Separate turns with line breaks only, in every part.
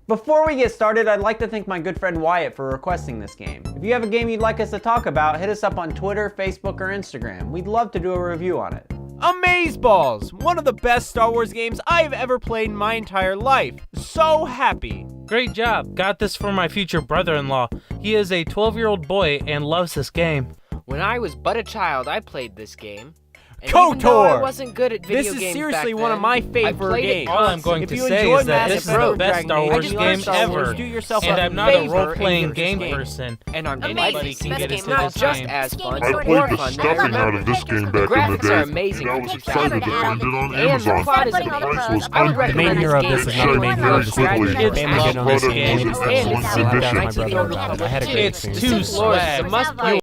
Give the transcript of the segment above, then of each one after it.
Before we get started, I'd like to thank my good friend Wyatt for requesting this game. If you have a game you'd like us to talk about, hit us up on Twitter, Facebook, or Instagram. We'd love to do a review on it.
Amazeballs! One of the best Star Wars games I've ever played in my entire life. So happy!
Great job. Got this for my future brother-in-law. He is a 12-year-old boy and loves this game.
When I was but a child, I played this game. And
KOTOR!
even though I wasn't good at video
This is
games
seriously
back
one
then,
of my
I
favorite
played it
games.
All I'm going
If
to
you
say
enjoy
is that
Mass
this is
Effect,
the best Star
I
Wars
just
game
learned Star Wars,
ever.
do yourself
And
a
I'm not a
favor
role-playing
and
game
get this
person.
And I'm
Amazing.
Anybody can
Best
get
game
into
not
this
just
game.
as fun,
I
but
played
more
the
fun.
stuffing out of this game back in the
graphics
day.
are amazing.
And I was excited to find it on
And the
Amazon.
plot is
The price
amazing.
was
I would
unbeatable.
recommend
main hero of
this
this
game
is
to
not
anyone
the main hero of
who's
this game.
graduated
Kids
from
love
high
this
school.
game.
And
It's
it's
one
super
edition.
My brother about it. I had a great
It's
experience.
too
Lord, it's
swag.
a must-play.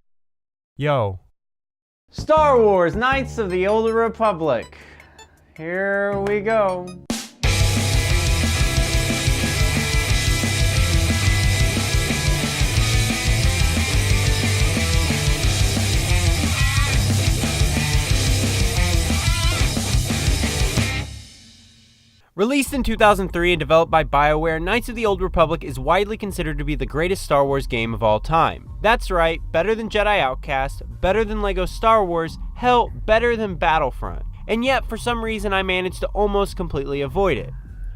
Yo,
Star Wars Knights of the Old Republic. Here we go.
Released in 2003 and developed by BioWare, Knights of the Old Republic is widely considered to be the greatest Star Wars game of all time. That's right, better than Jedi Outcast, better than LEGO Star Wars, hell, better than Battlefront. And yet, for some reason, I managed to almost completely avoid it.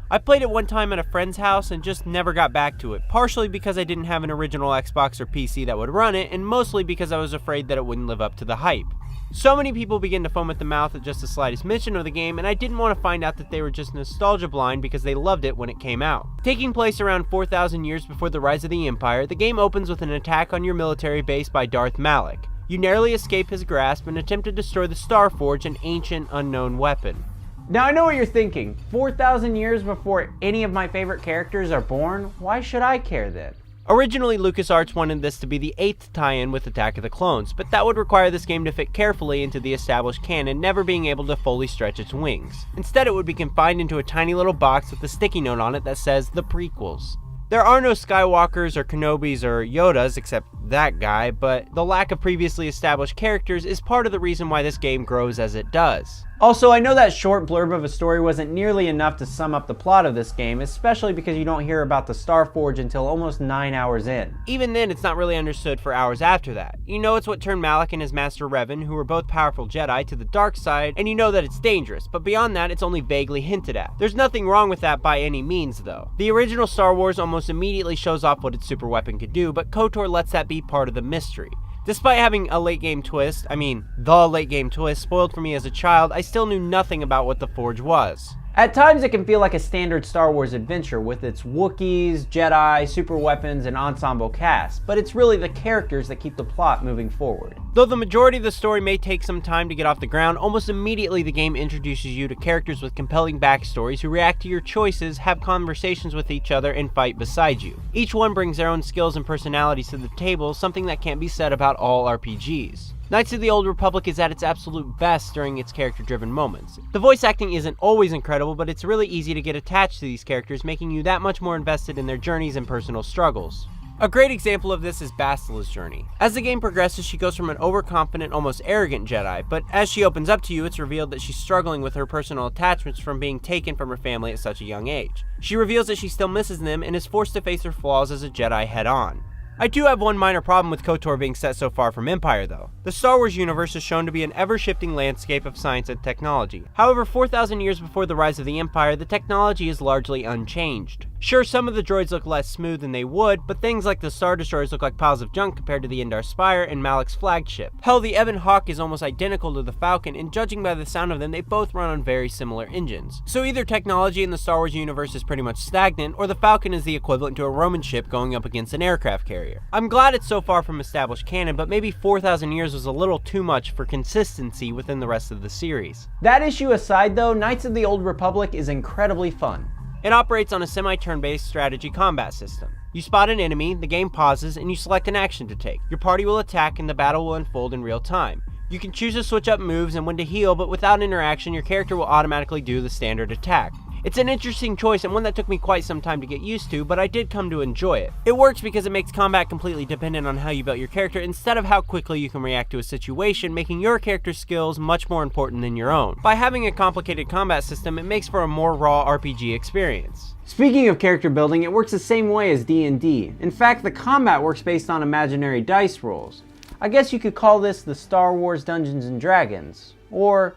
I played it one time at a friend's house and just never got back to it, partially because I didn't have an original Xbox or PC that would run it, and mostly because I was afraid that it wouldn't live up to the hype. So many people begin to foam at the mouth at just the slightest mention of the game, and I didn't want to find out that they were just nostalgia blind because they loved it when it came out. Taking place around 4,000 years before the rise of the Empire, the game opens with an attack on your military base by Darth Malak. You narrowly escape his grasp and attempt to destroy the Star Forge, an ancient, unknown weapon.
Now I know what you're thinking. 4,000 years before any of my favorite characters are born? Why should I care then?
Originally, LucasArts wanted this to be the 8th tie-in with Attack of the Clones, but that would require this game to fit carefully into the established canon, never being able to fully stretch its wings. Instead, it would be confined into a tiny little box with a sticky note on it that says The Prequels. There are no Skywalkers or Kenobis or Yodas, except that guy, but the lack of previously established characters is part of the reason why this game grows as it does.
Also, I know that short blurb of a story wasn't nearly enough to sum up the plot of this game, especially because you don't hear about the Star Forge until almost 9 hours in.
Even then, it's not really understood for hours after that. You know it's what turned Malak and his master Revan, who were both powerful Jedi, to the dark side, and you know that it's dangerous, but beyond that, it's only vaguely hinted at. There's nothing wrong with that by any means, though. The original Star Wars almost immediately shows off what its super weapon could do, but KOTOR lets that be part of the mystery. Despite having a late game twist, the late game twist, spoiled for me as a child, I still knew nothing about what the Forge was.
At times it can feel like a standard Star Wars adventure with its Wookiees, Jedi, super weapons, and ensemble cast, but it's really the characters that keep the plot moving forward.
Though the majority of the story may take some time to get off the ground, almost immediately the game introduces you to characters with compelling backstories who react to your choices, have conversations with each other, and fight beside you. Each one brings their own skills and personalities to the table, something that can't be said about all RPGs. Knights of the Old Republic is at its absolute best during its character-driven moments. The voice acting isn't always incredible, but it's really easy to get attached to these characters, making you that much more invested in their journeys and personal struggles. A great example of this is Bastila's journey. As the game progresses, she goes from an overconfident, almost arrogant Jedi, but as she opens up to you, it's revealed that she's struggling with her personal attachments from being taken from her family at such a young age. She reveals that she still misses them and is forced to face her flaws as a Jedi head-on. I do have one minor problem with KOTOR being set so far from Empire, though. The Star Wars universe is shown to be an ever-shifting landscape of science and technology. However, 4,000 years before the rise of the Empire, the technology is largely unchanged. Sure, some of the droids look less smooth than they would, but things like the Star Destroyers look like piles of junk compared to the Endar Spire and Malak's flagship. Hell, the Ebon Hawk is almost identical to the Falcon, and judging by the sound of them, they both run on very similar engines. So either technology in the Star Wars universe is pretty much stagnant, or the Falcon is the equivalent to a Roman ship going up against an aircraft carrier. I'm glad it's so far from established canon, but maybe 4,000 years was a little too much for consistency within the rest of the series.
That issue aside though, Knights of the Old Republic is incredibly fun.
It operates on a semi-turn-based strategy combat system. You spot an enemy, the game pauses, and you select an action to take. Your party will attack and the battle will unfold in real time. You can choose to switch up moves and when to heal, but without interaction, your character will automatically do the standard attack. It's an interesting choice and one that took me quite some time to get used to, but I did come to enjoy it. It works because it makes combat completely dependent on how you built your character instead of how quickly you can react to a situation, making your character's skills much more important than your own. By having a complicated combat system, it makes for a more raw RPG experience.
Speaking of character building, it works the same way as D&D. In fact, the combat works based on imaginary dice rolls. I guess you could call this the Star Wars Dungeons and Dragons, or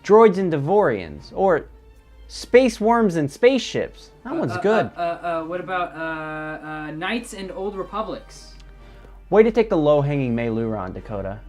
Droids and Devorians, or Space Worms and Spaceships. That one's good.
What about Knights and Old Republics?
Way to take the low-hanging Meiluron, Dakota.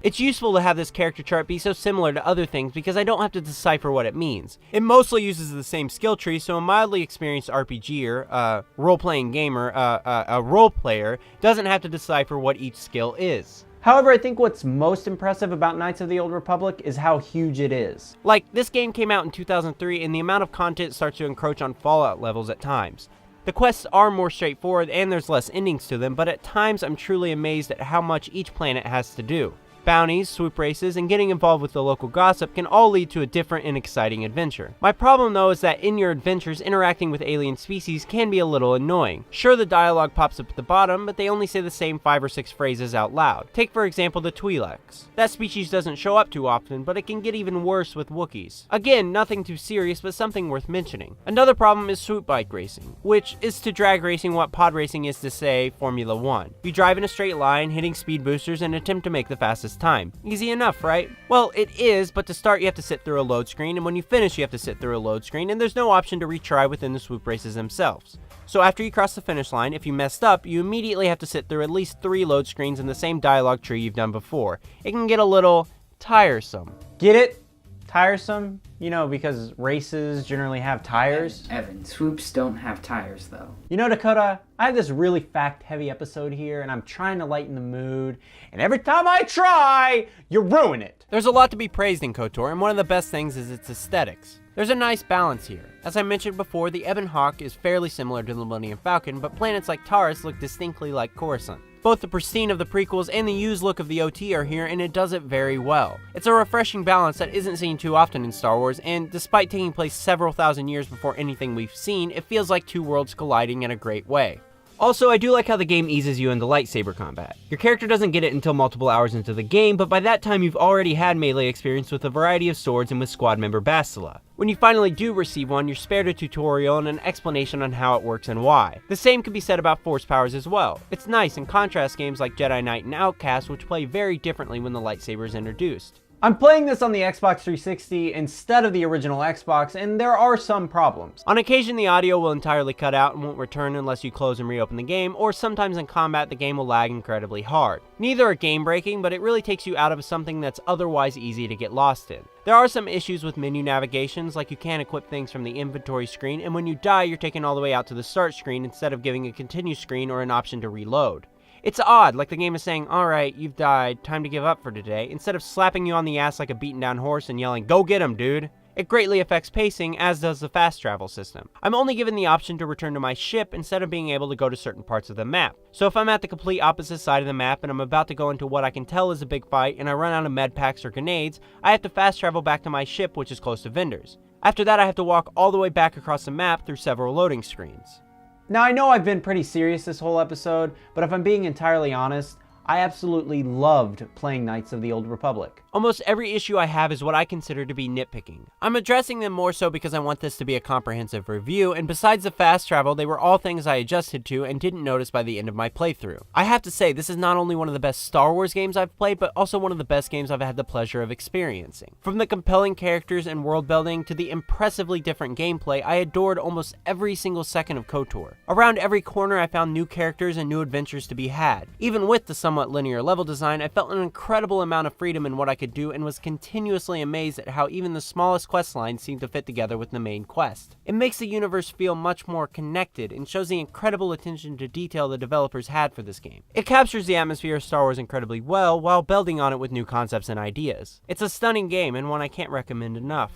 It's useful to have this character chart be so similar to other things because I don't have to decipher what it means. It mostly uses the same skill tree, so a mildly experienced RPGer, role-playing gamer, a role player, doesn't have to decipher what each skill is.
However, I think what's most impressive about Knights of the Old Republic is how huge it is.
Like, this game came out in 2003 and the amount of content starts to encroach on Fallout levels at times. The quests are more straightforward and there's less endings to them, but at times I'm truly amazed at how much each planet has to do. Bounties, swoop races, and getting involved with the local gossip can all lead to a different and exciting adventure. My problem though is that in your adventures, interacting with alien species can be a little annoying. Sure, the dialogue pops up at the bottom, but they only say the same 5 or 6 phrases out loud. Take for example the Twi'leks. That species doesn't show up too often, but it can get even worse with Wookiees. Again, nothing too serious, but something worth mentioning. Another problem is swoop bike racing, which is to drag racing what pod racing is to, say, Formula 1. You drive in a straight line, hitting speed boosters, and attempt to make the fastest time. Easy enough, right? Well, it is, but to start you have to sit through a load screen, and when you finish you have to sit through a load screen, and there's no option to retry within the swoop races themselves. So after you cross the finish line, if you messed up, you immediately have to sit through at least 3 load screens in the same dialogue tree you've done before. It can get a little tiresome.
Get it? Tiresome? You know, because races generally have tires.
Evan, swoops don't have tires though.
You know, Dakota, I have this really fact-heavy episode here, and I'm trying to lighten the mood, and every time I try, you ruin it.
There's a lot to be praised in KOTOR, and one of the best things is its aesthetics. There's a nice balance here. As I mentioned before, the Ebon Hawk is fairly similar to the Millennium Falcon, but planets like Taurus look distinctly like Coruscant. Both the pristine of the prequels and the used look of the OT are here, and it does it very well. It's a refreshing balance that isn't seen too often in Star Wars, and despite taking place several thousand years before anything we've seen, it feels like two worlds colliding in a great way. Also, I do like how the game eases you into lightsaber combat. Your character doesn't get it until multiple hours into the game, but by that time you've already had melee experience with a variety of swords and with squad member Bastila. When you finally do receive one, you're spared a tutorial and an explanation on how it works and why. The same could be said about force powers as well. It's nice in contrast games like Jedi Knight and Outcast, which play very differently when the lightsaber is introduced.
I'm playing this on the Xbox 360 instead of the original Xbox, and there are some problems.
On occasion, the audio will entirely cut out and won't return unless you close and reopen the game, or sometimes in combat, the game will lag incredibly hard. Neither are game-breaking, but it really takes you out of something that's otherwise easy to get lost in. There are some issues with menu navigations, like you can't equip things from the inventory screen, and when you die, you're taken all the way out to the start screen instead of giving a continue screen or an option to reload. It's odd, like the game is saying, alright, you've died, time to give up for today, instead of slapping you on the ass like a beaten down horse and yelling, go get him, dude. It greatly affects pacing, as does the fast travel system. I'm only given the option to return to my ship instead of being able to go to certain parts of the map. So if I'm at the complete opposite side of the map and I'm about to go into what I can tell is a big fight and I run out of med packs or grenades, I have to fast travel back to my ship, which is close to vendors. After that, I have to walk all the way back across the map through several loading screens.
Now, I know I've been pretty serious this whole episode, but if I'm being entirely honest, I absolutely loved playing Knights of the Old Republic.
Almost every issue I have is what I consider to be nitpicking. I'm addressing them more so because I want this to be a comprehensive review, and besides the fast travel, they were all things I adjusted to and didn't notice by the end of my playthrough. I have to say, this is not only one of the best Star Wars games I've played, but also one of the best games I've had the pleasure of experiencing. From the compelling characters and world building to the impressively different gameplay, I adored almost every single second of KOTOR. Around every corner I found new characters and new adventures to be had. Even with the somewhat linear level design, I felt an incredible amount of freedom in what I could do and was continuously amazed at how even the smallest quest lines seem to fit together with the main quest. It makes the universe feel much more connected and shows the incredible attention to detail the developers had for this game. It captures the atmosphere of Star Wars incredibly well while building on it with new concepts and ideas. It's a stunning game and one I can't recommend enough.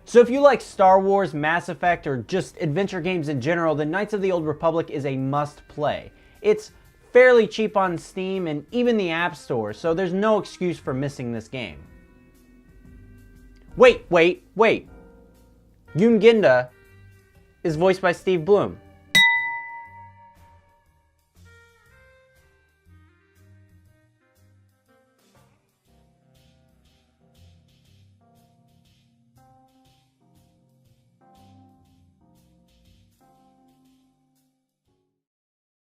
So if you like Star Wars, Mass Effect, or just adventure games in general, then Knights of the Old Republic is a must-play. It's fairly cheap on Steam and even the App Store, so there's no excuse for missing this game. Wait. Yoon Ginda, is voiced by Steve Bloom.